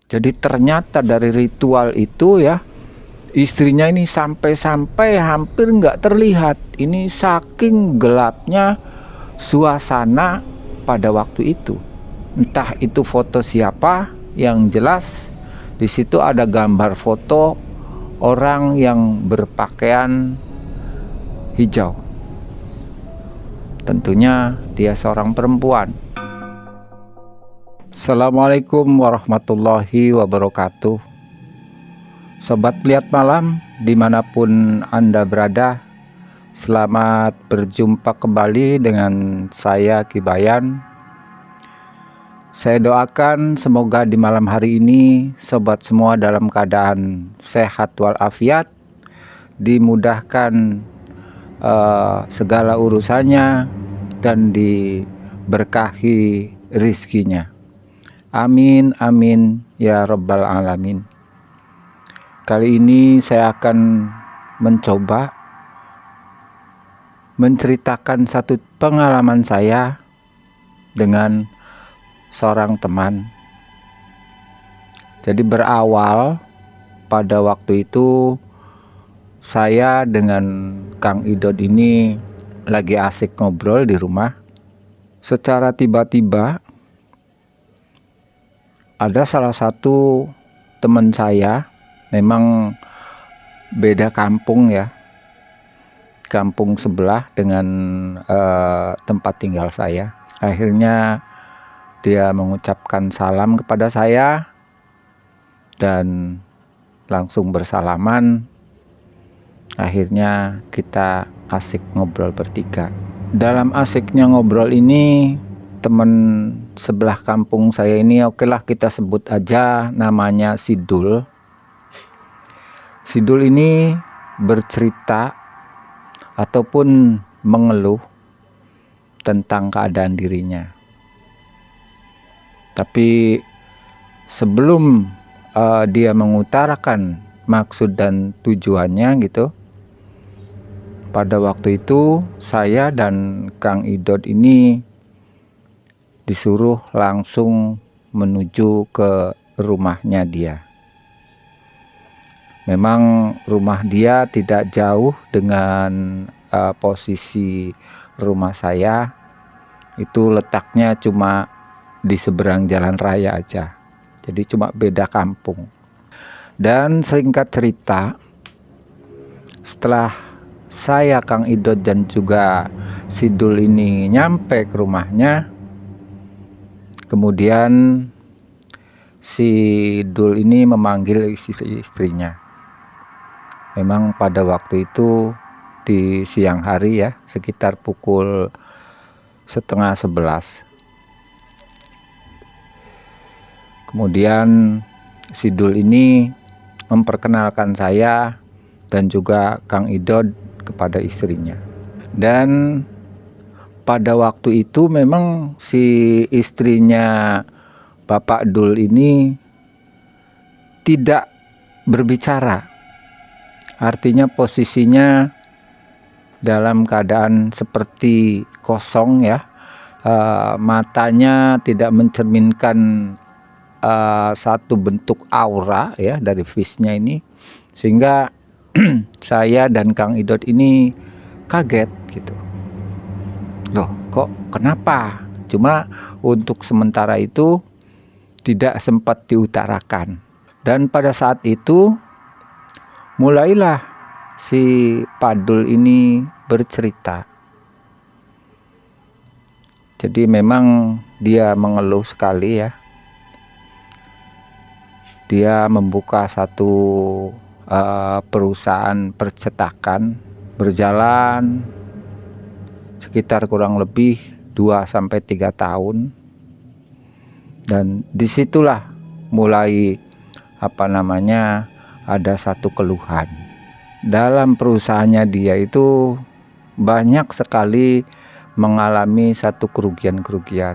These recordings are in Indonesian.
Jadi ternyata dari ritual itu ya, istrinya ini sampai-sampai hampir nggak terlihat. Ini saking gelapnya suasana pada waktu itu. Entah itu foto siapa, yang jelas di situ ada gambar foto orang yang berpakaian hijau. Tentunya dia seorang perempuan. Assalamualaikum warahmatullahi wabarakatuh. Sobat Lihat Malam dimanapun Anda berada, selamat berjumpa kembali dengan saya Ki Bayan. Saya doakan semoga di malam hari ini sobat semua dalam keadaan sehat walafiat, dimudahkan segala urusannya dan diberkahi rizkinya. Amin amin ya rabbal alamin. Kali ini saya akan mencoba menceritakan satu pengalaman saya dengan seorang teman. Jadi berawal pada waktu itu saya dengan Kang Idod ini lagi asik ngobrol di rumah. Secara tiba-tiba ada salah satu teman saya, memang beda kampung ya, kampung sebelah dengan tempat tinggal saya. Akhirnya dia mengucapkan salam kepada saya dan langsung bersalaman. Akhirnya kita asik ngobrol bertiga. Dalam asiknya ngobrol ini, teman sebelah kampung saya ini, okelah kita sebut aja namanya Sidul. Sidul ini bercerita ataupun mengeluh tentang keadaan dirinya. Tapi sebelum dia mengutarakan maksud dan tujuannya gitu, pada waktu itu saya dan Kang Idod ini disuruh langsung menuju ke rumahnya dia. Memang rumah dia tidak jauh dengan posisi rumah saya. Itu letaknya cuma di seberang jalan raya aja. Jadi cuma beda kampung. Dan singkat cerita, setelah saya, Kang Idod dan juga Sidul ini nyampe ke rumahnya, kemudian si Dul ini memanggil istrinya. Memang pada waktu itu di siang hari ya, sekitar pukul 10:30. Kemudian si Dul ini memperkenalkan saya dan juga Kang Idod kepada istrinya. Dan pada waktu itu memang si istrinya Bapak Dul ini tidak berbicara. Artinya posisinya dalam keadaan seperti kosong ya. Matanya tidak mencerminkan satu bentuk aura ya dari face-nya ini, sehingga saya dan Kang Idod ini kaget gitu. Loh, kok kenapa? Cuma untuk sementara itu tidak sempat diutarakan. Dan pada saat itu mulailah si Padul ini bercerita. Jadi memang dia mengeluh sekali ya. Dia membuka satu perusahaan percetakan, berjalan sekitar kurang lebih 2-3 tahun. Dan disitulah mulai ada satu keluhan. Dalam perusahaannya dia itu banyak sekali mengalami satu kerugian-kerugian,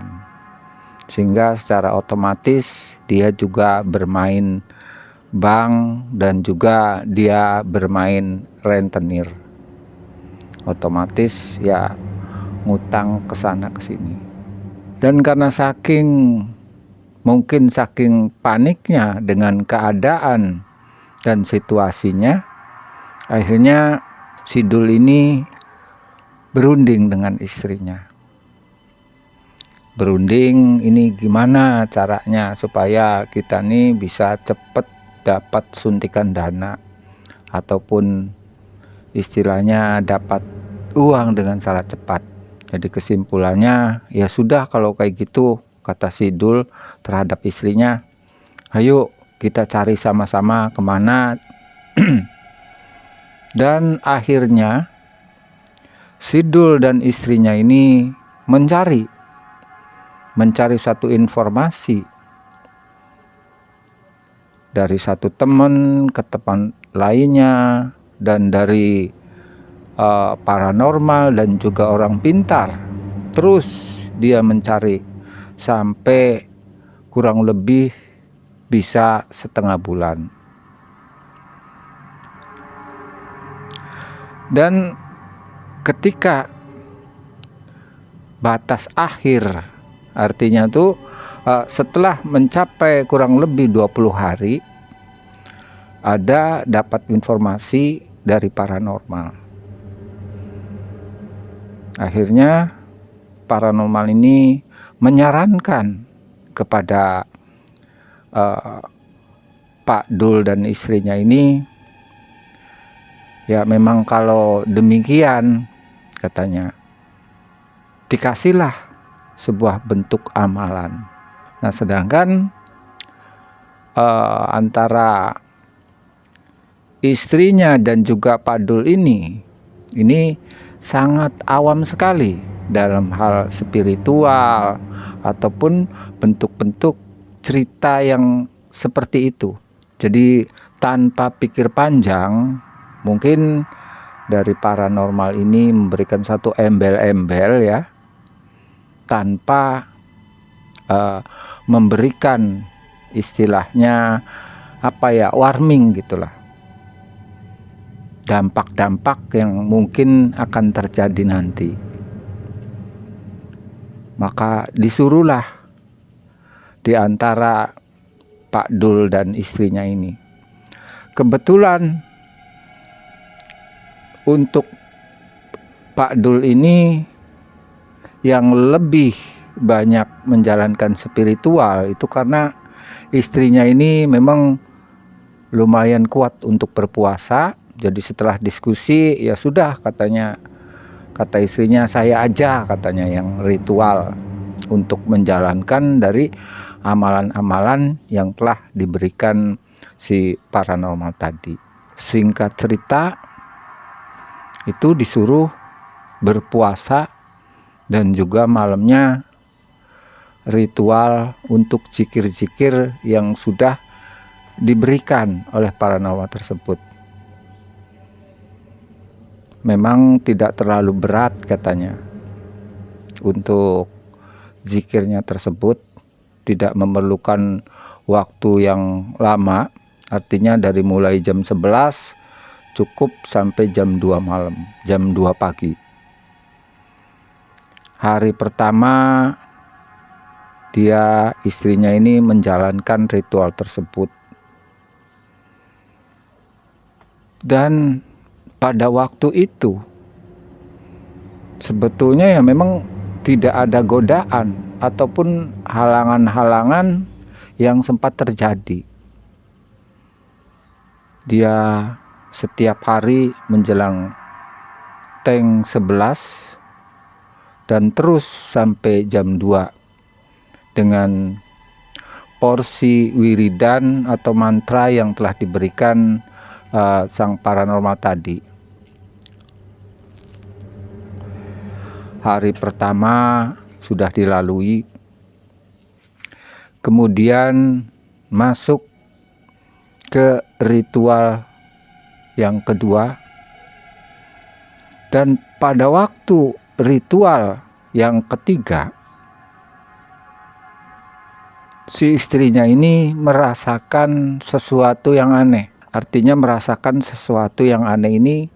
sehingga secara otomatis dia juga bermain bank dan juga dia bermain rentenir. Otomatis ya ngutang ke sana ke sini. Dan karena saking mungkin saking paniknya dengan keadaan dan situasinya, akhirnya si Dul ini berunding dengan istrinya. Berunding, ini gimana caranya supaya kita nih bisa cepet dapat suntikan dana ataupun istilahnya dapat uang dengan cara cepat. Jadi kesimpulannya, ya sudah kalau kayak gitu, kata si Dul terhadap istrinya, ayo kita cari sama-sama kemana. Dan akhirnya si Dul dan istrinya ini mencari satu informasi dari satu teman ke teman lainnya, dan dari paranormal dan juga orang pintar. Terus dia mencari sampai kurang lebih bisa setengah bulan. Dan ketika batas akhir, artinya tuh setelah mencapai kurang lebih 20 hari, ada dapat informasi dari paranormal. Akhirnya paranormal ini menyarankan kepada Pak Dul dan istrinya ini, ya memang kalau demikian, katanya, dikasihlah sebuah bentuk amalan. Nah, sedangkan antara istrinya dan juga Pak Dul ini sangat awam sekali dalam hal spiritual ataupun bentuk-bentuk cerita yang seperti itu. Jadi tanpa pikir panjang, mungkin dari paranormal ini memberikan satu embel-embel ya, tanpa memberikan istilahnya warning gitulah, dampak-dampak yang mungkin akan terjadi nanti. Maka disuruhlah di antara Pak Dul dan istrinya ini. Kebetulan untuk Pak Dul ini yang lebih banyak menjalankan spiritual itu karena istrinya ini memang lumayan kuat untuk berpuasa. Jadi setelah diskusi, ya sudah, kata istrinya, saya aja katanya yang ritual untuk menjalankan dari amalan-amalan yang telah diberikan si paranormal tadi. Singkat cerita, itu disuruh berpuasa dan juga malamnya ritual untuk zikir-zikir yang sudah diberikan oleh paranormal tersebut. Memang tidak terlalu berat katanya untuk zikirnya tersebut, tidak memerlukan waktu yang lama, artinya dari mulai jam 11 cukup sampai jam 2 malam, jam 2 pagi. Hari pertama istrinya ini menjalankan ritual tersebut, dan pada waktu itu sebetulnya ya memang tidak ada godaan ataupun halangan-halangan yang sempat terjadi. Dia setiap hari menjelang teng 11 dan terus sampai jam 2 dengan porsi wiridan atau mantra yang telah diberikan sang paranormal tadi. Hari pertama sudah dilalui, kemudian masuk ke ritual yang kedua, dan pada waktu ritual yang ketiga, si istrinya ini merasakan sesuatu yang aneh. Artinya merasakan sesuatu yang aneh ini,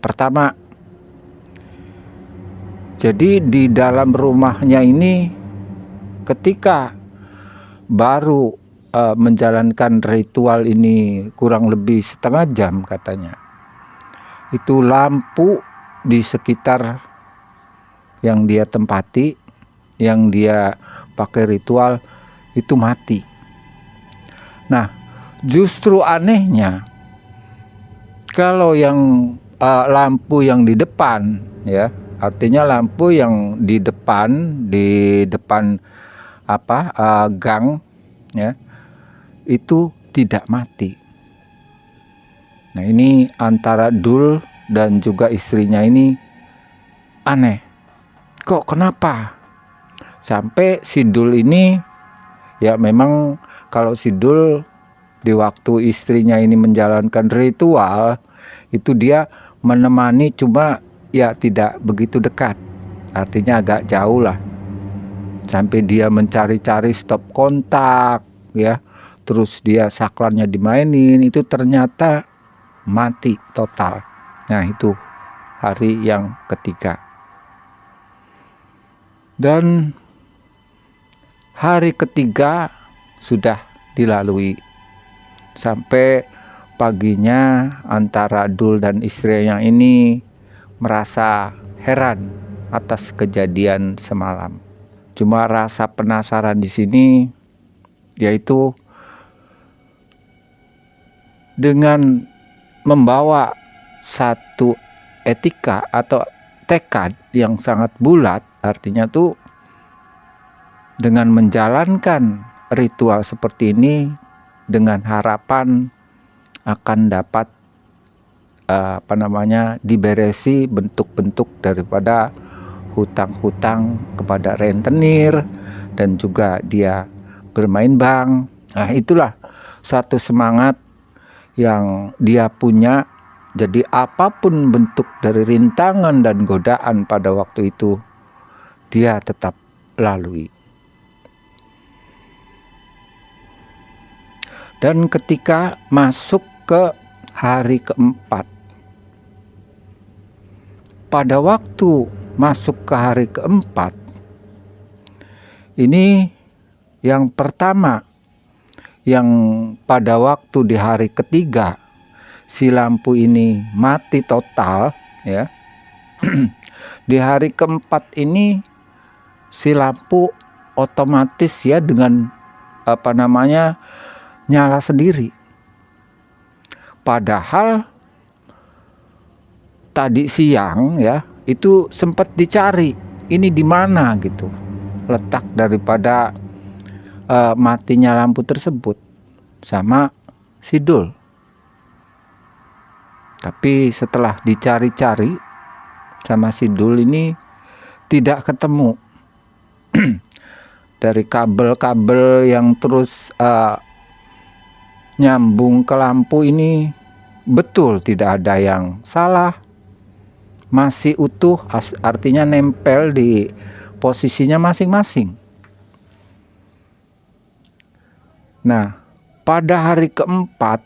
pertama, jadi di dalam rumahnya ini ketika baru menjalankan ritual ini kurang lebih setengah jam katanya, itu lampu di sekitar yang dia tempati, yang dia pakai ritual itu mati. Nah, justru anehnya kalau yang lampu yang di depan, ya, artinya lampu yang di depan gang, ya, itu tidak mati. Nah, ini antara Dul dan juga istrinya ini aneh. Kok kenapa? Sampai si Dul ini, ya memang kalau si Dul di waktu istrinya ini menjalankan ritual itu dia menemani, cuma ya tidak begitu dekat, artinya agak jauh lah, sampai dia mencari-cari stop kontak, ya, terus dia saklarnya dimainin, itu ternyata mati total. Nah, itu hari yang ketiga. Dan hari ketiga sudah dilalui. Sampai paginya antara Dul dan istrinya ini merasa heran atas kejadian semalam. Cuma rasa penasaran di sini yaitu dengan membawa satu etika atau tekad yang sangat bulat, artinya tuh dengan menjalankan ritual seperti ini dengan harapan akan dapat diberesi bentuk-bentuk daripada hutang-hutang kepada rentenir dan juga dia bermain bank. Nah, itulah satu semangat yang dia punya. Jadi apapun bentuk dari rintangan dan godaan pada waktu itu, dia tetap lalui. Dan ketika masuk ke hari keempat, pada waktu masuk ke hari keempat, ini yang pertama, yang pada waktu di hari ketiga si lampu ini mati total, ya. Di hari keempat ini si lampu otomatis, ya, dengan nyala sendiri. Padahal tadi siang, ya, itu sempat dicari ini di mana gitu letak daripada matinya lampu tersebut sama si Dul. Tapi setelah dicari-cari sama si Dul ini tidak ketemu. Dari kabel-kabel yang terus nyambung ke lampu ini betul tidak ada yang salah, masih utuh, artinya nempel di posisinya masing-masing. Nah, pada hari keempat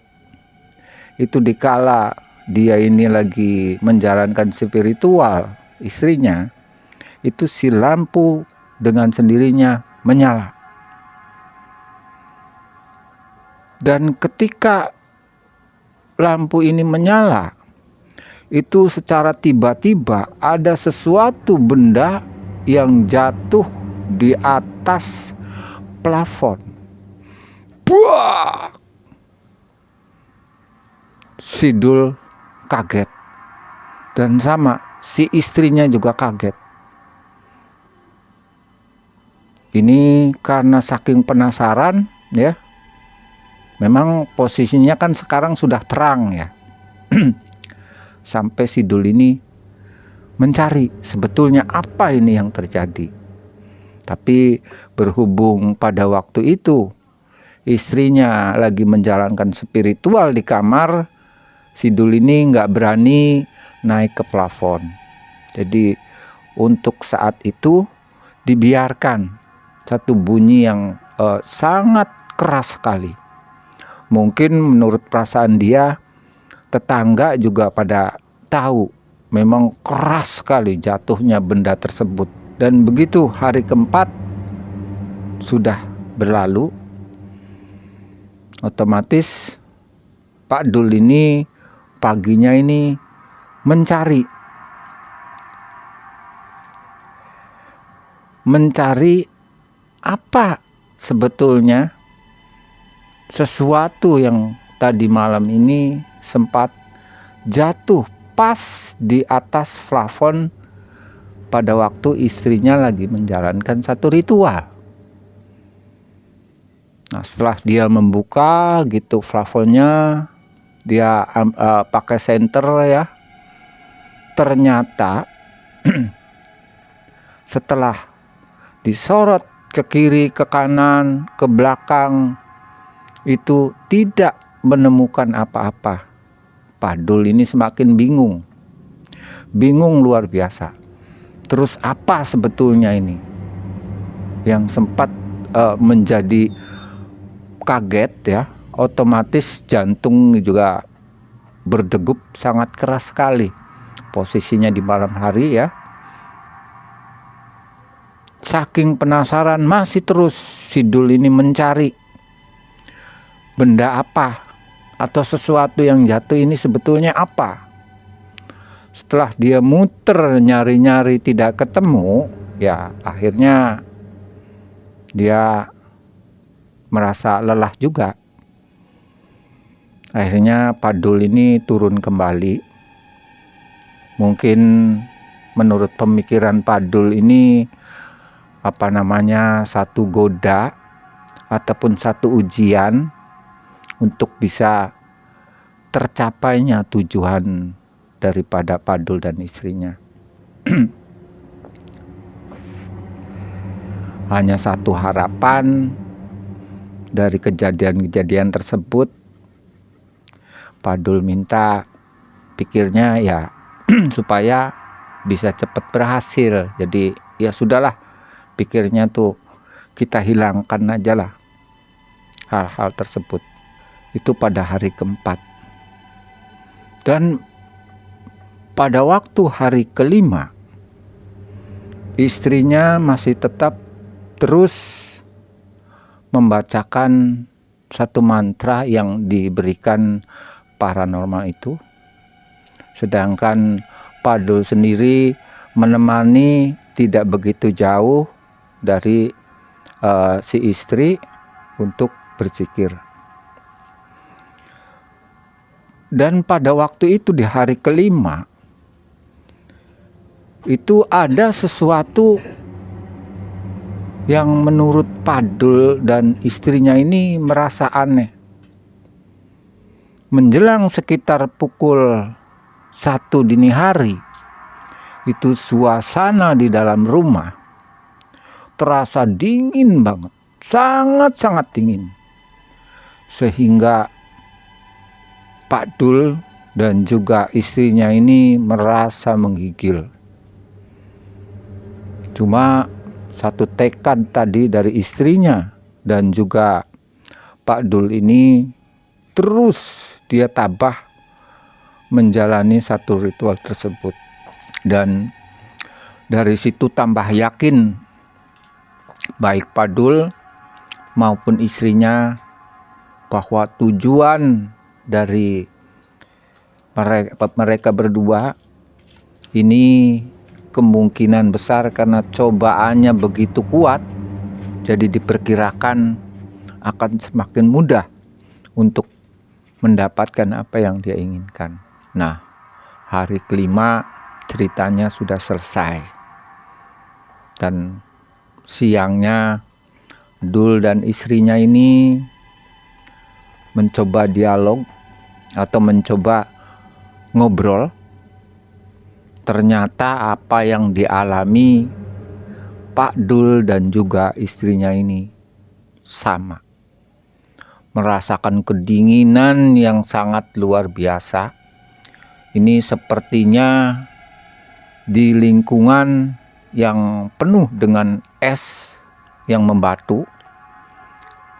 itu dikala dia ini lagi menjalankan spiritual istrinya, itu si lampu dengan sendirinya menyala. Dan ketika lampu ini menyala, itu secara tiba-tiba ada sesuatu benda yang jatuh di atas plafon. Buah! Si Dul kaget, dan sama si istrinya juga kaget. Ini karena saking penasaran, ya. Memang posisinya kan sekarang sudah terang, ya. Sampai si Dul ini mencari sebetulnya apa ini yang terjadi. Tapi berhubung pada waktu itu istrinya lagi menjalankan spiritual di kamar, si Dul ini nggak berani naik ke plafon. Jadi untuk saat itu dibiarkan satu bunyi yang sangat keras sekali. Mungkin menurut perasaan dia, tetangga juga pada tahu memang keras sekali jatuhnya benda tersebut. Dan begitu hari keempat sudah berlalu, Otomatis Pak Dul ini paginya ini mencari apa sebetulnya sesuatu yang tadi malam ini sempat jatuh pas di atas plafon pada waktu istrinya lagi menjalankan satu ritual. Nah, setelah dia membuka gitu plafonnya, dia pakai senter ya. Ternyata setelah disorot ke kiri, ke kanan, ke belakang, itu tidak menemukan apa-apa. Pak Dul ini semakin bingung luar biasa. Terus apa sebetulnya ini yang sempat menjadi kaget ya, otomatis jantung juga berdegup sangat keras sekali. Posisinya di malam hari ya. Saking penasaran masih terus si Dul ini mencari benda apa atau sesuatu yang jatuh ini sebetulnya apa. Setelah dia muter nyari-nyari tidak ketemu, ya akhirnya dia merasa lelah juga. Akhirnya Pak Dul ini turun kembali. Mungkin menurut pemikiran Pak Dul ini satu goda ataupun satu ujian untuk bisa tercapainya tujuan daripada Pak Dul dan istrinya. Hanya satu harapan dari kejadian-kejadian tersebut, Pak Dul minta pikirnya ya supaya bisa cepat berhasil. Jadi ya sudahlah, pikirnya tuh kita hilangkan aja lah hal-hal tersebut. Itu pada hari keempat. Dan pada waktu hari kelima, istrinya masih tetap terus membacakan satu mantra yang diberikan paranormal itu. Sedangkan Pak Dul sendiri menemani tidak begitu jauh dari si istri untuk berzikir. Dan pada waktu itu di hari kelima, itu ada sesuatu yang menurut Pak Dul dan istrinya ini merasa aneh. Menjelang sekitar pukul 1 dini hari, itu suasana di dalam rumah terasa dingin banget, sangat-sangat dingin. Sehingga Pak Dul dan juga istrinya ini merasa menggigil. Cuma satu tekad tadi dari istrinya dan juga Pak Dul ini terus dia tabah menjalani satu ritual tersebut. Dan dari situ tambah yakin baik Pak Dul maupun istrinya bahwa tujuan dari mereka berdua ini kemungkinan besar karena cobaannya begitu kuat, jadi diperkirakan akan semakin mudah untuk mendapatkan apa yang dia inginkan. Nah, hari kelima ceritanya sudah selesai. Dan siangnya Dul dan istrinya ini mencoba dialog atau mencoba ngobrol. Ternyata apa yang dialami Pak Dul dan juga istrinya ini sama. Merasakan kedinginan yang sangat luar biasa. Ini sepertinya di lingkungan yang penuh dengan es yang membatu,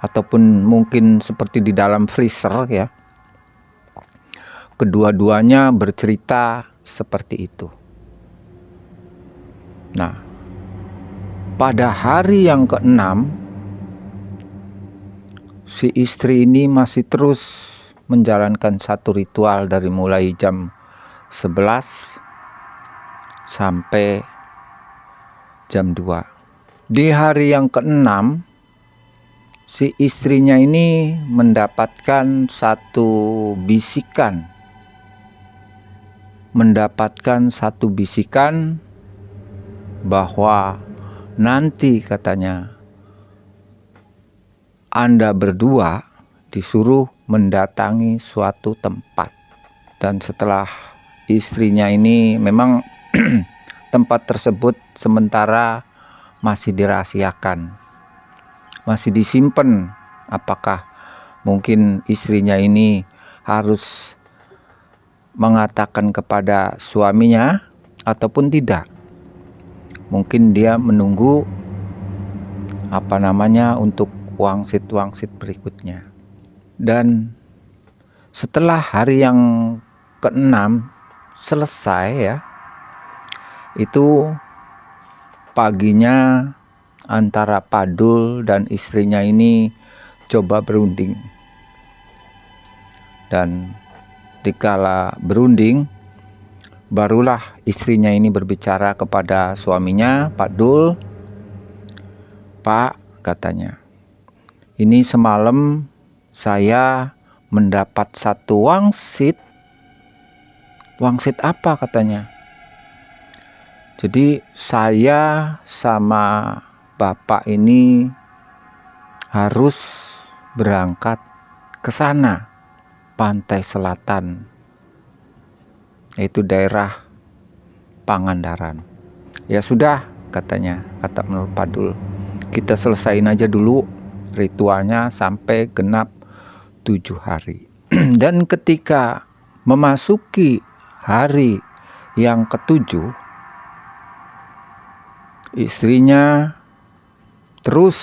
ataupun mungkin seperti di dalam freezer ya. Kedua-duanya bercerita seperti itu. Nah, pada hari yang ke-6, si istri ini masih terus menjalankan satu ritual dari mulai jam 11 sampai jam 2. Di hari yang ke-6, si istrinya ini mendapatkan satu bisikan. Bahwa nanti katanya Anda berdua disuruh mendatangi suatu tempat. Dan setelah istrinya ini memang tempat tersebut sementara masih dirahasiakan, masih disimpan. Apakah mungkin istrinya ini harus mengatakan kepada suaminya ataupun tidak? Mungkin dia menunggu untuk wangsit berikutnya. Dan setelah hari yang ke-6 selesai ya, itu paginya antara Pak Dul dan istrinya ini coba berunding. Dan dikala berunding, barulah istrinya ini berbicara kepada suaminya, Pak Dul. "Pak," katanya, "ini semalam saya mendapat satu wangsit." "Wangsit apa?" katanya. "Jadi saya sama Bapak ini harus berangkat ke sana, pantai selatan, yaitu daerah Pangandaran." "Ya sudah," katanya, kata menurut Pak Dul, "kita selesain aja dulu ritualnya sampai genap 7 hari. Dan ketika memasuki hari yang ke-7, istrinya terus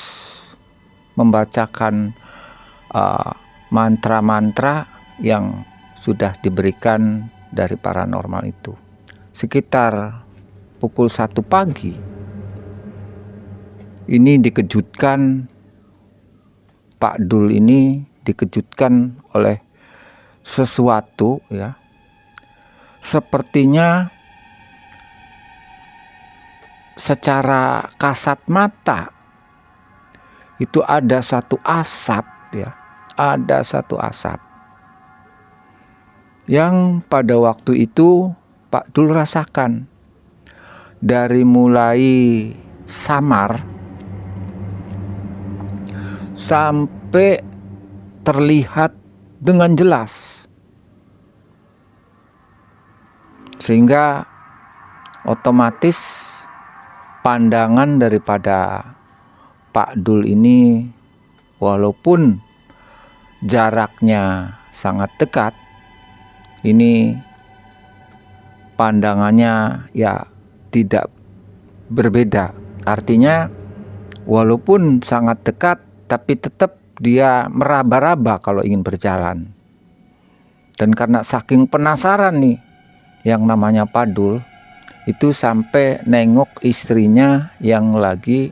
membacakan mantra-mantra yang sudah diberikan dari paranormal itu. Sekitar pukul 1 pagi, ini Pak Dul ini dikejutkan oleh sesuatu ya. Sepertinya secara kasat mata itu ada satu asap ya, ada satu asap yang pada waktu itu Pak Dul rasakan. Dari mulai samar sampai terlihat dengan jelas, sehingga otomatis pandangan daripada Pak Dul ini, walaupun jaraknya sangat dekat, ini pandangannya ya tidak berbeda. Artinya walaupun sangat dekat, tapi tetap dia meraba-raba kalau ingin berjalan. Dan karena saking penasaran nih yang namanya Pak Dul, itu sampai nengok istrinya yang lagi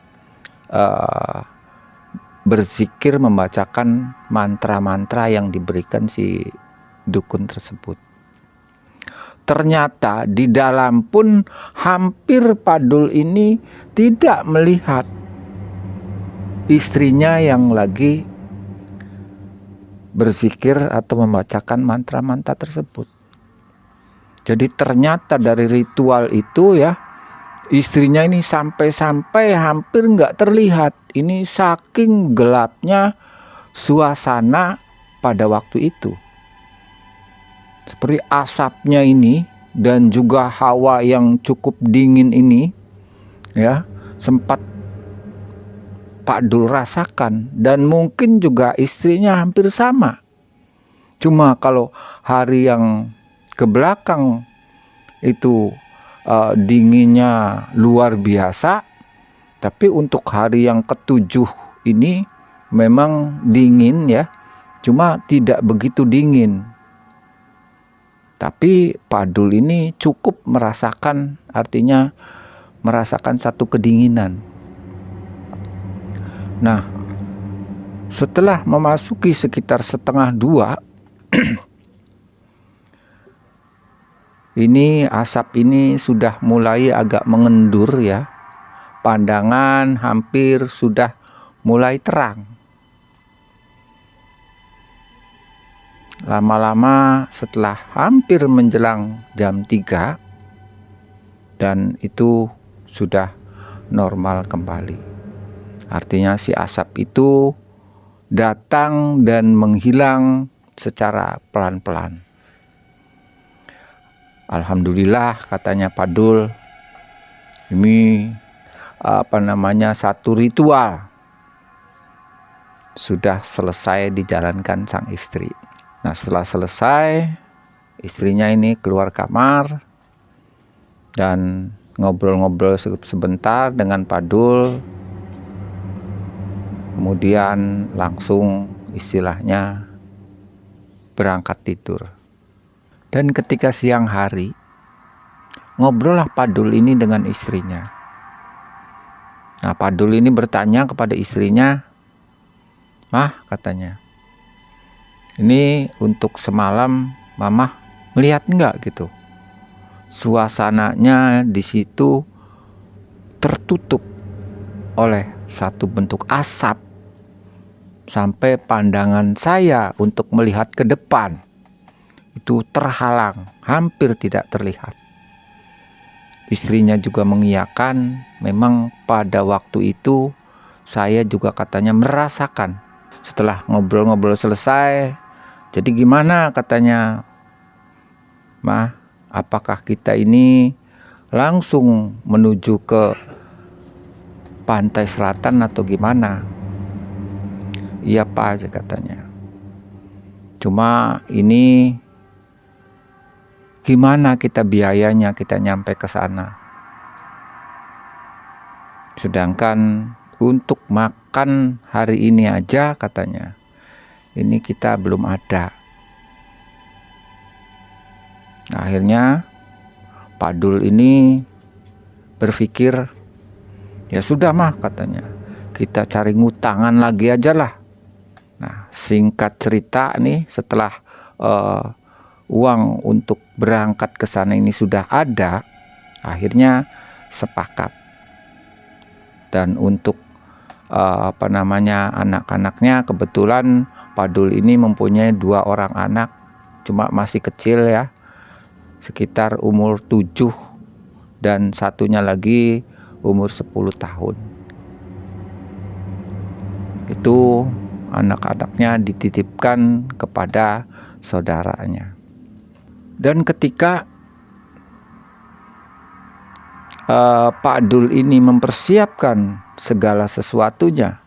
berzikir membacakan mantra-mantra yang diberikan si dukun tersebut. Ternyata di dalam pun hampir Pak Dul ini tidak melihat istrinya yang lagi berzikir atau membacakan mantra-mantra tersebut. Jadi ternyata dari ritual itu ya, istrinya ini sampai hampir nggak terlihat. Ini saking gelapnya suasana pada waktu itu. Seperti asapnya ini dan juga hawa yang cukup dingin ini ya, sempat Pak Dul rasakan, dan mungkin juga istrinya hampir sama. Cuma kalau hari yang ke belakang itu dinginnya luar biasa, tapi untuk hari yang ke-7 ini memang dingin ya, cuma tidak begitu dingin. Tapi Pak Dul ini cukup merasakan, artinya merasakan satu kedinginan. Nah, Setelah memasuki sekitar 1:30, ini asap ini sudah mulai agak mengendur ya. Pandangan hampir sudah mulai terang. Lama-lama setelah hampir menjelang jam 3, dan itu sudah normal kembali. Artinya si asap itu datang dan menghilang secara pelan-pelan. Alhamdulillah, katanya Pak Dul, ini satu ritual sudah selesai dijalankan sang istri. Nah, setelah selesai, istrinya ini keluar kamar dan ngobrol-ngobrol sebentar dengan Pak Dul. Kemudian langsung istilahnya berangkat tidur. Dan ketika siang hari, ngobrollah Pak Dul ini dengan istrinya. Nah, Pak Dul ini bertanya kepada istrinya, "Mah," katanya, "ini untuk semalam Mamah melihat enggak gitu? Suasananya di situ tertutup oleh satu bentuk asap sampai pandangan saya untuk melihat ke depan itu terhalang, hampir tidak terlihat." Istrinya juga mengiyakan, memang pada waktu itu saya juga katanya merasakan. Setelah ngobrol-ngobrol selesai, "Jadi gimana?" katanya, "Mah, apakah kita ini langsung menuju ke pantai selatan atau gimana?" "Iya Pak," aja katanya. "Cuma ini gimana kita biayanya kita nyampe ke sana? Sedangkan untuk makan hari ini aja," katanya, "ini kita belum ada." Nah, akhirnya Pak Dul ini berpikir, "Ya sudah Mah," katanya, "kita cari ngutangan lagi aja lah." Nah, singkat cerita nih, setelah uang untuk berangkat ke sana ini sudah ada, akhirnya sepakat. Dan untuk anak-anaknya, kebetulan Pak Dul ini mempunyai 2 orang anak, cuma masih kecil ya, sekitar umur 7 dan satunya lagi umur 10 tahun. Itu anak-anaknya dititipkan kepada saudaranya. Dan ketika Pak Dul ini mempersiapkan segala sesuatunya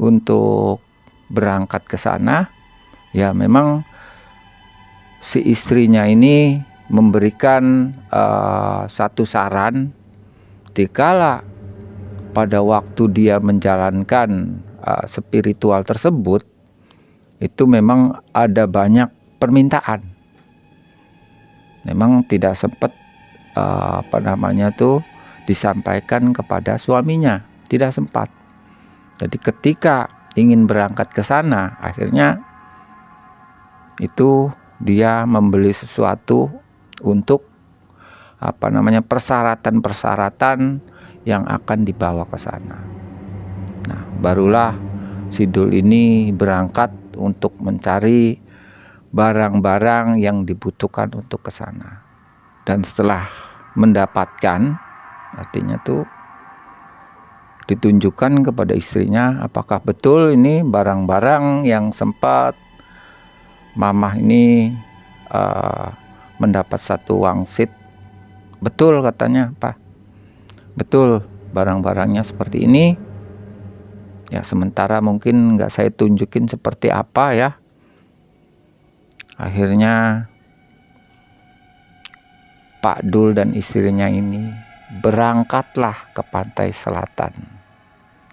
untuk berangkat ke sana, ya memang si istrinya ini memberikan satu saran, dikala pada waktu dia menjalankan spiritual tersebut, itu memang ada banyak permintaan. Memang tidak sempat disampaikan kepada suaminya, tidak sempat. Jadi ketika ingin berangkat ke sana, akhirnya itu dia membeli sesuatu untuk persyaratan-persyaratan yang akan dibawa ke sana. Nah, barulah si Dul ini berangkat untuk mencari barang-barang yang dibutuhkan untuk ke sana. Dan setelah mendapatkan, artinya tuh ditunjukkan kepada istrinya, apakah betul ini barang-barang yang sempat Mamah ini mendapat satu wangsit. "Betul," katanya, "Pak. Betul, barang-barangnya seperti ini. Ya, sementara mungkin nggak saya tunjukin seperti apa ya." Akhirnya Pak Dul dan istrinya ini berangkatlah ke pantai selatan.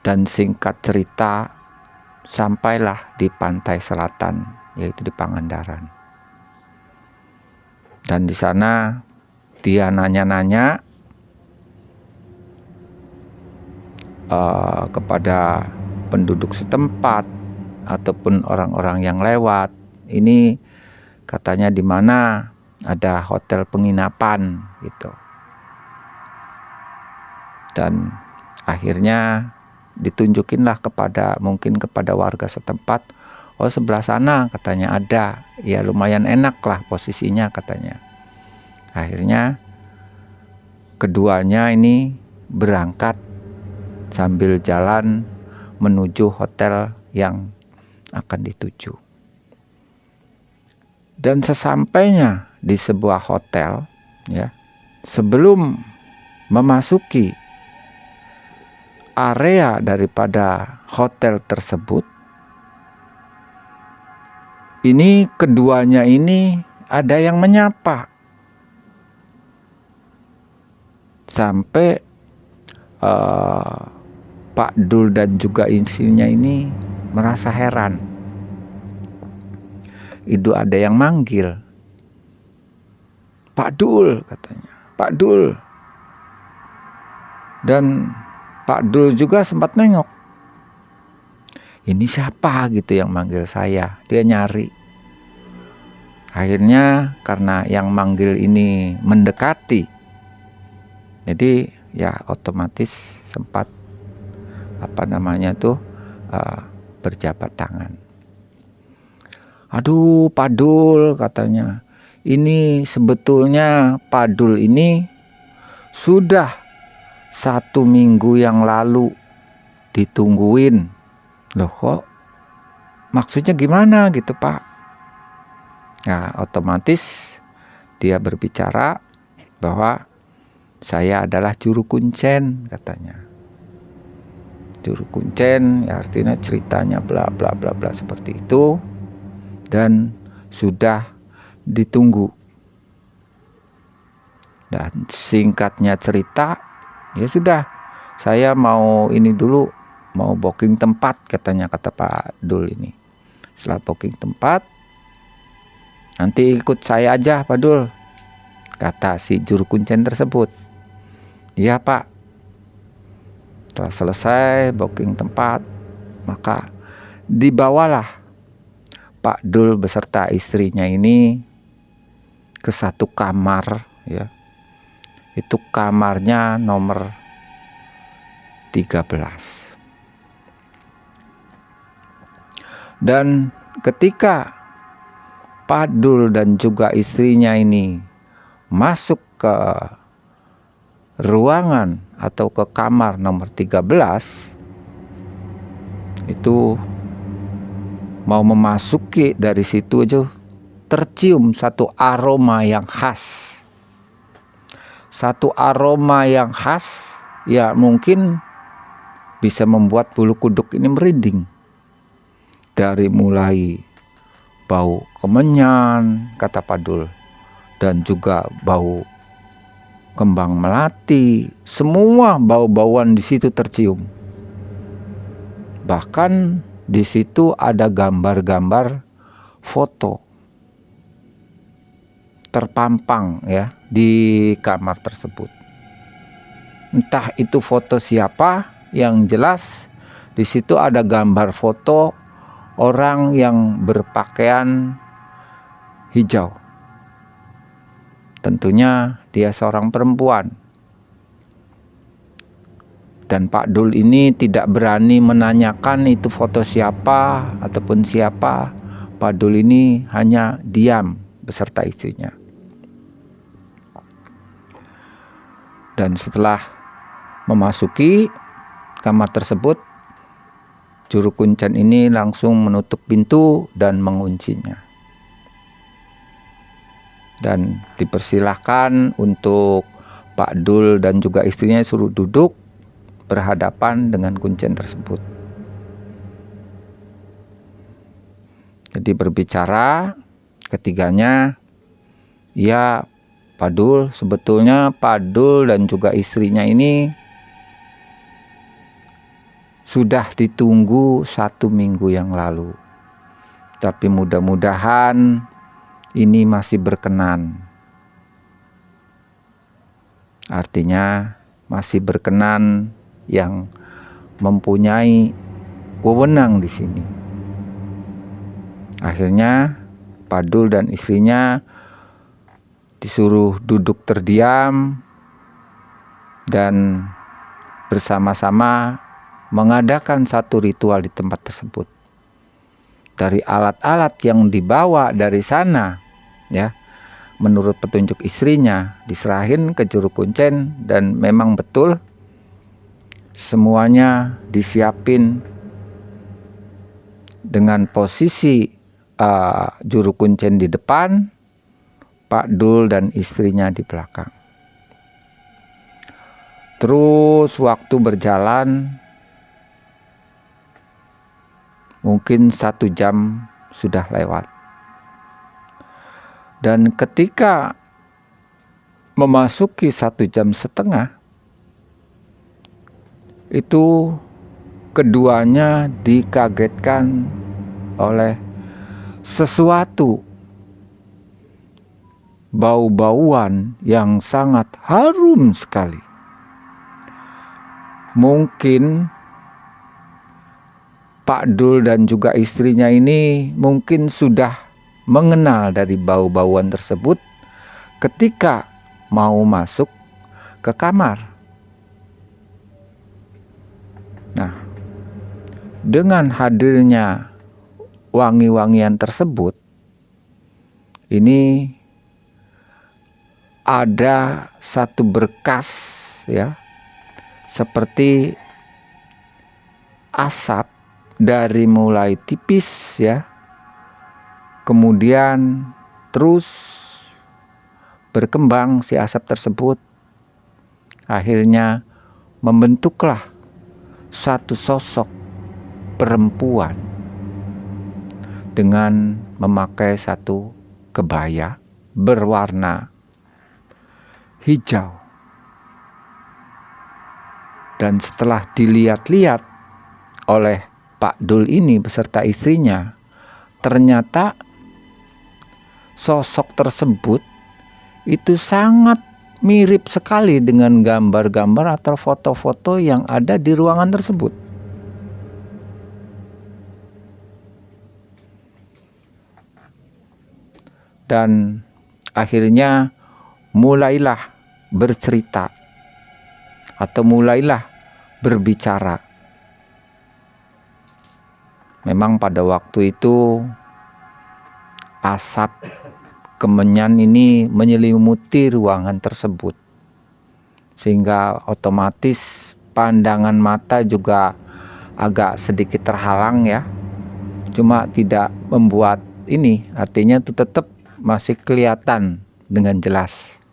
Dan singkat cerita, sampailah di pantai selatan, yaitu di Pangandaran. Dan di sana dia nanya-nanya kepada penduduk setempat ataupun orang-orang yang lewat. Ini katanya di mana ada hotel penginapan gitu. Dan akhirnya ditunjukinlah mungkin kepada warga setempat, oh sebelah sana katanya ada, ya lumayan enak lah posisinya katanya. Akhirnya keduanya ini berangkat sambil jalan menuju hotel yang akan dituju. Dan sesampainya di sebuah hotel, ya, sebelum memasuki area daripada hotel tersebut, ini keduanya ini ada yang menyapa. Sampai Pak Dul dan juga istrinya ini merasa heran. Itu ada yang manggil, Pak Dul katanya, Pak Dul. Dan Pak Dul juga sempat nengok. Ini siapa gitu yang manggil saya? Dia nyari. Akhirnya karena yang manggil ini mendekati, jadi ya otomatis sempat berjabat tangan. Aduh Pak Dul katanya, ini sebetulnya Pak Dul ini sudah 1 minggu yang lalu ditungguin. Loh kok maksudnya gimana gitu Pak? Nah otomatis dia berbicara bahwa saya adalah juru kuncen katanya. Juru kuncen ya artinya ceritanya bla bla bla bla seperti itu, dan sudah ditunggu. Dan singkatnya cerita, ya sudah, saya mau ini dulu, mau booking tempat katanya, kata Pak Dul ini. Setelah booking tempat, nanti ikut saya aja Pak Dul, kata si juru kuncen tersebut. Iya Pak. Setelah selesai booking tempat, maka dibawalah Pak Dul beserta istrinya ini ke satu kamar, ya. Itu kamarnya nomor 13. Dan ketika Pak Dul dan juga istrinya ini masuk ke ruangan atau ke kamar nomor 13, itu mau memasuki, dari situ aja tercium satu aroma yang khas. Satu aroma yang khas, ya mungkin bisa membuat bulu kuduk ini merinding. Dari mulai bau kemenyan, kata Pak Dul, dan juga bau kembang melati, semua bau-bauan di situ tercium. Bahkan di situ ada gambar-gambar foto terpampang, ya, di kamar tersebut. Entah itu foto siapa, yang jelas di situ ada gambar foto orang yang berpakaian hijau. Tentunya dia seorang perempuan. Dan Pak Dul ini tidak berani menanyakan itu foto siapa ataupun siapa. Pak Dul ini hanya diam beserta istrinya. Dan setelah memasuki kamar tersebut, juru kuncen ini langsung menutup pintu dan menguncinya. Dan dipersilahkan untuk Pak Dul dan juga istrinya suruh duduk berhadapan dengan kuncen tersebut. Jadi berbicara ketiganya, ya Pak Dul, sebetulnya Pak Dul dan juga istrinya ini sudah ditunggu 1 minggu yang lalu. Tapi mudah-mudahan ini masih berkenan. Artinya masih berkenan yang mempunyai wewenang di sini. Akhirnya Padul dan istrinya disuruh duduk terdiam dan bersama-sama mengadakan satu ritual di tempat tersebut. Dari alat-alat yang dibawa dari sana, ya, menurut petunjuk istrinya diserahin ke juru kuncen, dan memang betul semuanya disiapin dengan posisi juru kuncen di depan, Pak Dul dan istrinya di belakang. Terus waktu berjalan, mungkin 1 jam sudah lewat. Dan ketika memasuki 1,5 jam, itu keduanya dikagetkan oleh sesuatu bau-bauan yang sangat harum sekali. Mungkin Pak Dul dan juga istrinya ini mungkin sudah mengenal dari bau-bauan tersebut ketika mau masuk ke kamar. Nah, dengan hadirnya wangi-wangian tersebut, ini ada satu berkas, ya, seperti asap dari mulai tipis, ya, kemudian terus berkembang si asap tersebut, akhirnya membentuklah satu sosok perempuan dengan memakai satu kebaya berwarna hijau. Dan setelah dilihat-lihat oleh Pak Dul ini beserta istrinya, ternyata sosok tersebut itu sangat mirip sekali dengan gambar-gambar atau foto-foto yang ada di ruangan tersebut. Dan akhirnya mulailah bercerita atau mulailah berbicara. Memang pada waktu itu asap kemenyan ini menyelimuti ruangan tersebut, sehingga otomatis pandangan mata juga agak sedikit terhalang, ya. Cuma tidak membuat ini, artinya itu tetap masih kelihatan dengan jelas.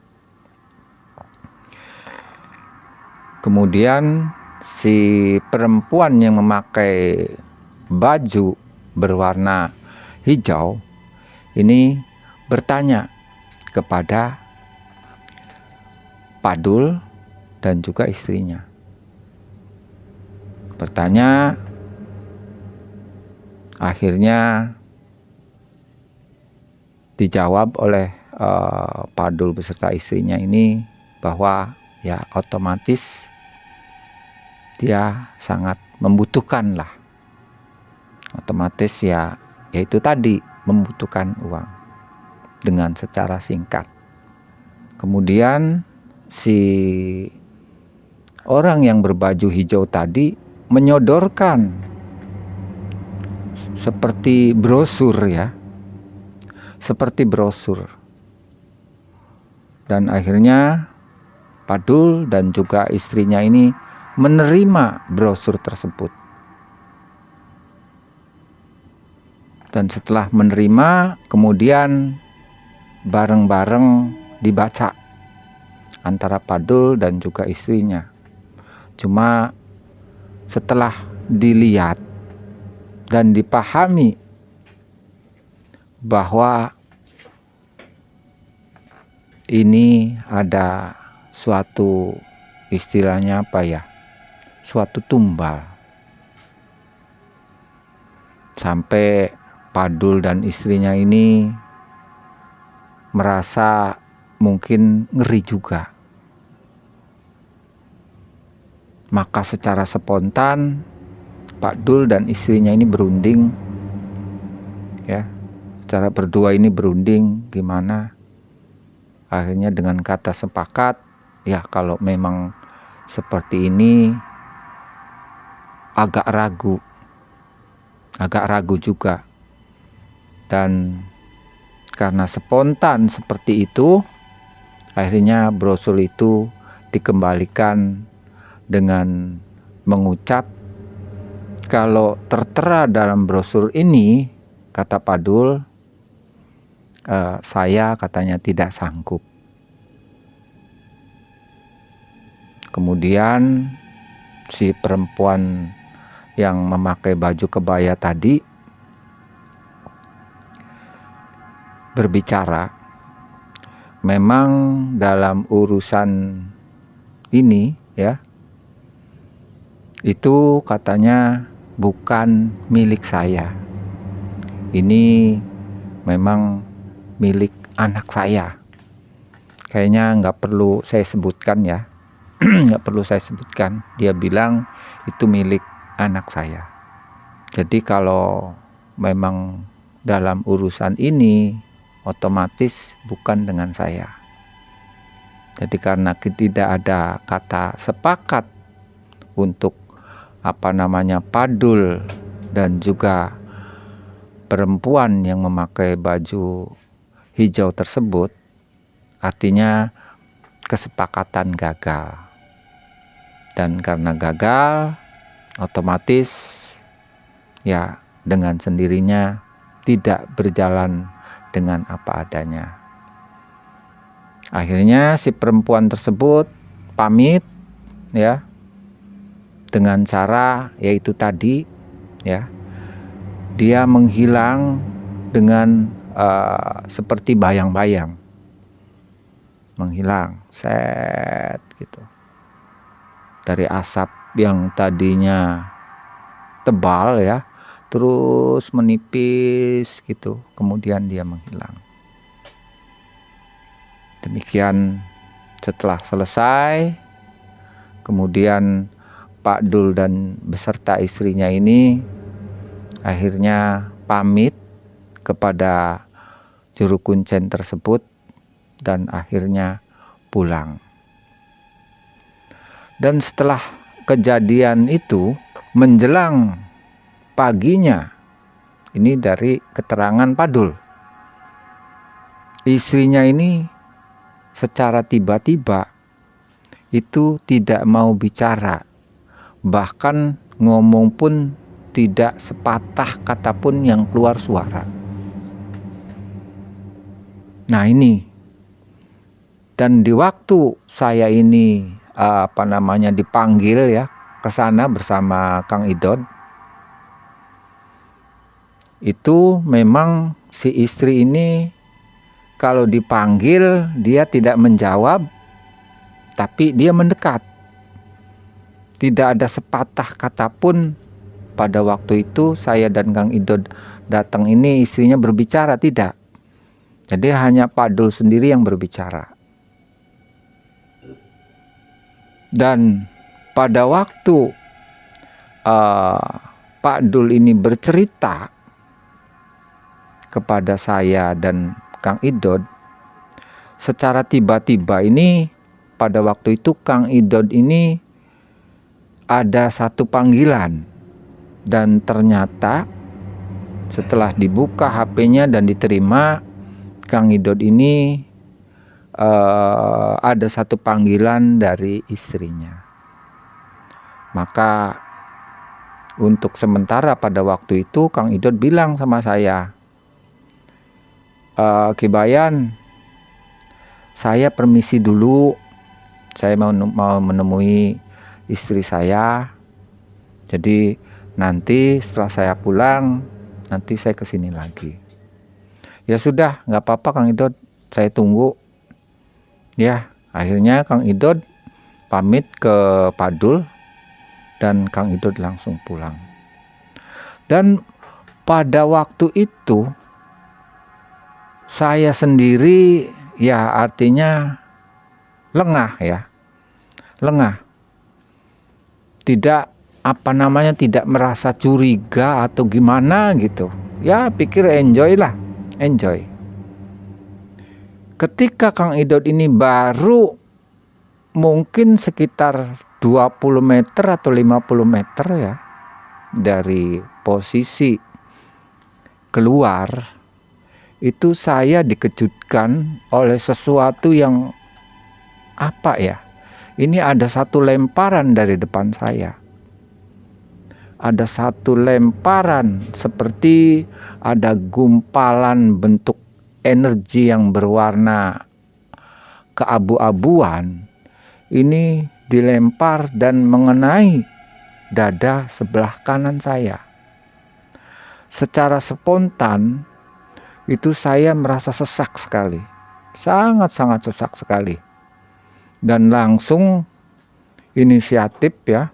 Kemudian si perempuan yang memakai baju berwarna hijau ini bertanya kepada Pak Dul dan juga istrinya. Bertanya, akhirnya dijawab oleh Pak Dul beserta istrinya ini bahwa ya otomatis dia sangat membutuhkan lah. Otomatis ya itu tadi, membutuhkan uang dengan secara singkat. Kemudian si orang yang berbaju hijau tadi menyodorkan seperti brosur, ya, seperti brosur. Dan akhirnya Pak Dul dan juga istrinya ini menerima brosur tersebut. Dan setelah menerima, kemudian bareng-bareng dibaca antara Pak Dul dan juga istrinya. Cuma setelah dilihat dan dipahami bahwa ini ada suatu, istilahnya apa ya, suatu tumbal, sampai Pak Dul dan istrinya ini merasa mungkin ngeri juga. Maka secara spontan Pak Dul dan istrinya ini berunding, ya, secara berdua ini berunding gimana. Akhirnya dengan kata sepakat, ya kalau memang seperti ini agak ragu juga. Dan karena spontan seperti itu, akhirnya brosur itu dikembalikan dengan mengucap kalau tertera dalam brosur ini, kata Pak Dul, saya katanya tidak sanggup. Kemudian si perempuan yang memakai baju kebaya tadi berbicara, memang dalam urusan ini, ya, itu katanya bukan milik saya. Ini memang milik anak saya. Kayaknya nggak perlu saya sebutkan, ya. Nggak perlu saya sebutkan. Dia bilang itu milik anak saya. Jadi kalau memang dalam urusan ini otomatis bukan dengan saya. Jadi karena tidak ada kata sepakat untuk Pak Dul dan juga perempuan yang memakai baju hijau tersebut, artinya kesepakatan gagal. Dan karena gagal, otomatis ya dengan sendirinya tidak berjalan dengan apa adanya. Akhirnya si perempuan tersebut pamit, ya, dengan cara yaitu tadi, ya, dia menghilang dengan seperti bayang-bayang, menghilang set gitu dari asap yang tadinya tebal, ya, terus menipis gitu, kemudian dia menghilang. Demikian setelah selesai, kemudian Pak Dul dan beserta istrinya ini akhirnya pamit kepada juru kuncen tersebut dan akhirnya pulang. Dan setelah kejadian itu, menjelang paginya, ini dari keterangan Pak Dul, istrinya ini secara tiba-tiba itu tidak mau bicara, bahkan ngomong pun tidak sepatah kata pun yang keluar suara. Nah ini, dan di waktu saya ini dipanggil, ya, ke sana bersama Kang Idod, itu memang si istri ini kalau dipanggil dia tidak menjawab, tapi dia mendekat. Tidak ada sepatah kata pun pada waktu itu saya dan Kang Idod datang ini istrinya berbicara, tidak. Jadi hanya Pak Dul sendiri yang berbicara. Dan pada waktu Pak Dul ini bercerita kepada saya dan Kang Idod, secara tiba-tiba ini pada waktu itu Kang Idod ini ada satu panggilan, dan ternyata setelah dibuka HP-nya dan diterima, Kang Idod ini ada satu panggilan dari istrinya. Maka untuk sementara pada waktu itu Kang Idod bilang sama saya, Ki Bayan, saya permisi dulu, saya mau menemui istri saya. Jadi nanti setelah saya pulang, nanti saya kesini lagi. Ya sudah, nggak apa-apa Kang Idod, saya tunggu. Ya, akhirnya Kang Idod pamit ke Pak Dul dan Kang Idod langsung pulang. Dan pada waktu itu saya sendiri, ya, artinya lengah, ya, lengah. Tidak tidak merasa curiga atau gimana gitu. Ya pikir enjoy lah, enjoy. Ketika Kang Idot ini baru mungkin sekitar 20 meter atau 50 meter ya dari posisi keluar, itu saya dikejutkan oleh sesuatu yang apa ya? Ini ada satu lemparan dari depan saya. Ada satu lemparan seperti ada gumpalan bentuk energi yang berwarna keabu-abuan. Ini dilempar dan mengenai dada sebelah kanan saya. Secara spontan itu saya merasa sesak sekali. Sangat-sangat sesak sekali. Dan langsung inisiatif ya.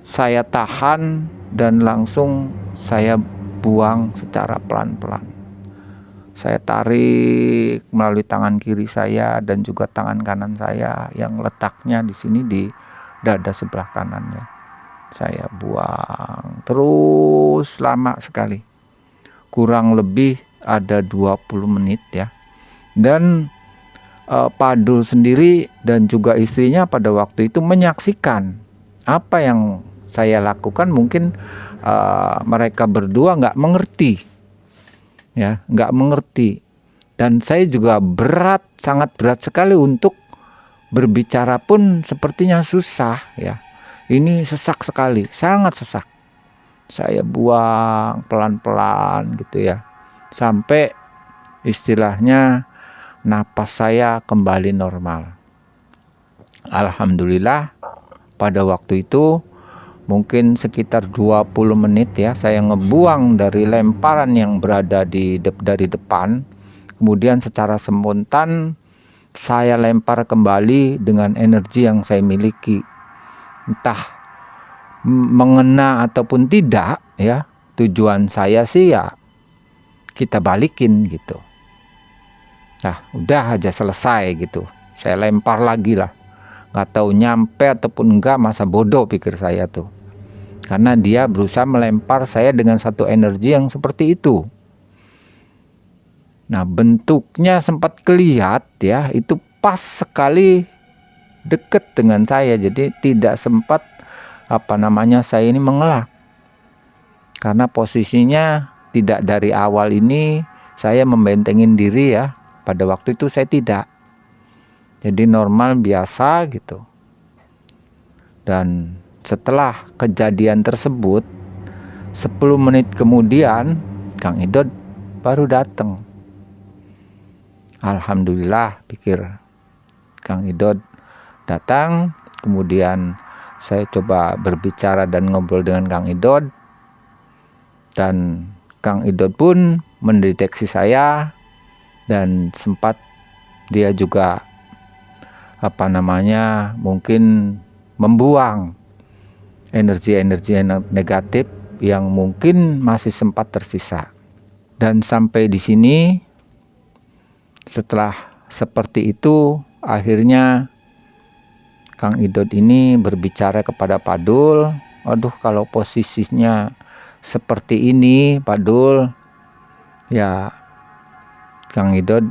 Saya tahan dan langsung saya buang secara pelan-pelan. Saya tarik melalui tangan kiri saya dan juga tangan kanan saya yang letaknya di sini di dada sebelah kanannya. Saya buang terus lama sekali. Kurang lebih ada 20 menit ya. Dan Padul sendiri dan juga istrinya pada waktu itu menyaksikan apa yang saya lakukan. Mungkin mereka berdua nggak mengerti ya, nggak mengerti. Dan saya juga sangat berat sekali untuk berbicara pun sepertinya susah ya. Ini sesak sekali, sangat sesak. Saya buang pelan-pelan gitu ya, sampai istilahnya napas saya kembali normal. Alhamdulillah pada waktu itu mungkin sekitar 20 menit ya, saya ngebuang dari lemparan yang berada dari depan. Kemudian secara spontan saya lempar kembali dengan energi yang saya miliki. Entah mengena ataupun tidak ya, tujuan saya sih ya kita balikin gitu. Nah udah aja selesai gitu. Saya lempar lagi lah, nggak tahu nyampe ataupun enggak, masa bodoh pikir saya tuh. Karena dia berusaha melempar saya dengan satu energi yang seperti itu. Nah bentuknya sempat kelihatan ya, itu pas sekali deket dengan saya. Jadi tidak sempat saya ini mengelak. Karena posisinya tidak dari awal ini saya membentengin diri ya. Pada waktu itu saya tidak. Jadi normal biasa gitu. Dan setelah kejadian tersebut 10 menit kemudian Kang Idot baru datang. Alhamdulillah pikir Kang Idot datang. Kemudian saya coba berbicara dan ngobrol dengan Kang Idot, dan Kang Idot pun mendeteksi saya dan sempat dia juga mungkin membuang energi-energi negatif yang mungkin masih sempat tersisa. Dan sampai di sini setelah seperti itu akhirnya Kang Idot ini berbicara kepada Padul, aduh kalau posisinya seperti ini Padul, ya Kang Idot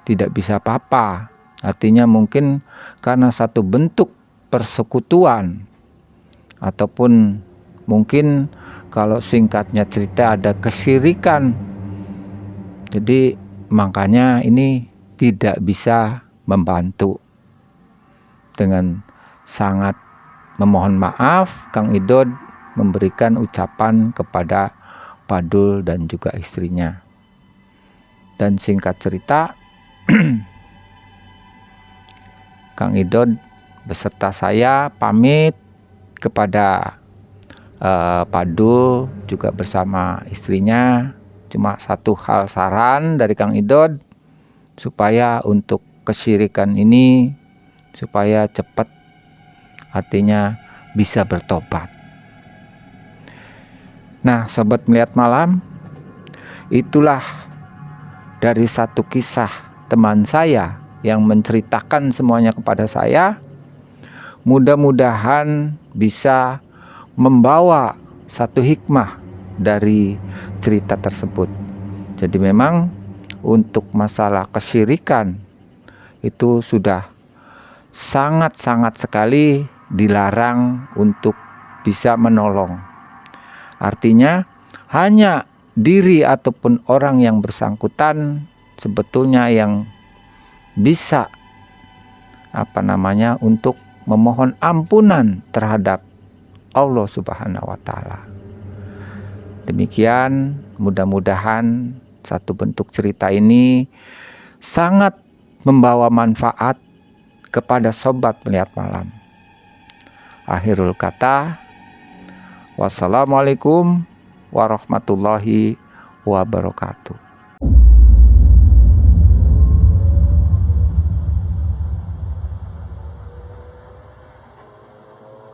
tidak bisa apa-apa. Artinya mungkin karena satu bentuk persekutuan, ataupun mungkin kalau singkatnya cerita ada kesyirikan. Jadi makanya ini tidak bisa membantu. Dengan sangat memohon maaf, Kang Idot memberikan ucapan kepada Padul dan juga istrinya. Dan singkat cerita, Kang Idot beserta saya pamit kepada Padul juga bersama istrinya. Cuma satu hal saran dari Kang Idot, supaya untuk kesyirikan ini supaya cepat, artinya bisa bertobat. Nah sobat melihat malam, itulah dari satu kisah teman saya yang menceritakan semuanya kepada saya. mudah-mudahan bisa membawa satu hikmah dari cerita tersebut. Jadi memang untuk masalah kesyirikan itu sudah sangat-sangat sekali dilarang untuk bisa menolong. Artinya hanya diri ataupun orang yang bersangkutan sebetulnya yang bisa untuk memohon ampunan terhadap Allah Subhanahu wa Ta'ala. Demikian, mudah-mudahan satu bentuk cerita ini sangat membawa manfaat kepada sobat melihat malam. Akhirul kata, wassalamualaikum warahmatullahi wabarakatuh.